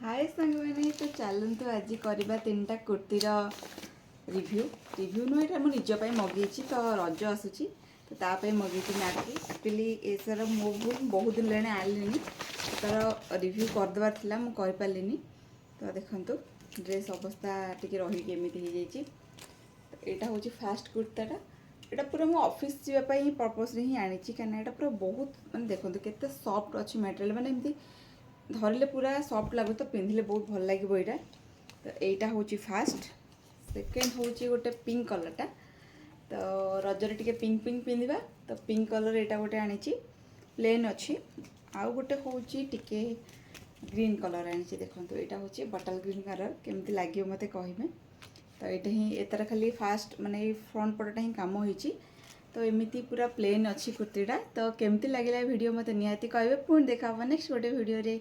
हाय सांग मैंने तो चलतु आज करवा 3टा कुर्तीर रिव्यू रिव्यू नुह यहाँ मुझे निजपाई मगेई तो रज आसूँ तो तापाई मगेई मैगी एक्चुअली ए सर मो भूल बहुत दिन लगे आनी तार रिव्यू करदेवार था मुझे पारे तो देखो ड्रेस अवस्था टी रही हो यहाँ हूँ फास्ट कुर्ताटा यहाँ पूरा मुझे ऑफिस जावाई पर्पस ही आनी कहीं यहाँ पूरा बहुत मैंने देखो केते सॉफ्ट अच्छी मटेरियल मैंने एमती धरले पूरा सॉफ्ट लगू तो पिंधिले बहुत भल लगे यहाँ तो यहाँ हूँ फास्ट सेकेंड हूँ गोटे पिंक कलरटा तो रजरे टे पिंक पिंक पिंधा तो पिंक कलर यहाँ गोटे आनी प्लेन अच्छी आउ गोटे हूँ टिके ग्रीन कलर आनी देखो यहाँ हूँ बटल ग्रीन कलर केमती लगे मत कहे तो ये ही एतार खाली फास्ट माने फ्रंट पटटा ही कम होती तो एमती पूरा प्लेन अच्छी कुर्तीटा तो केमती लगे वीडियो मत निहाती कहे पुणी देखा नेक्स्ट गोटे वीडियो रे।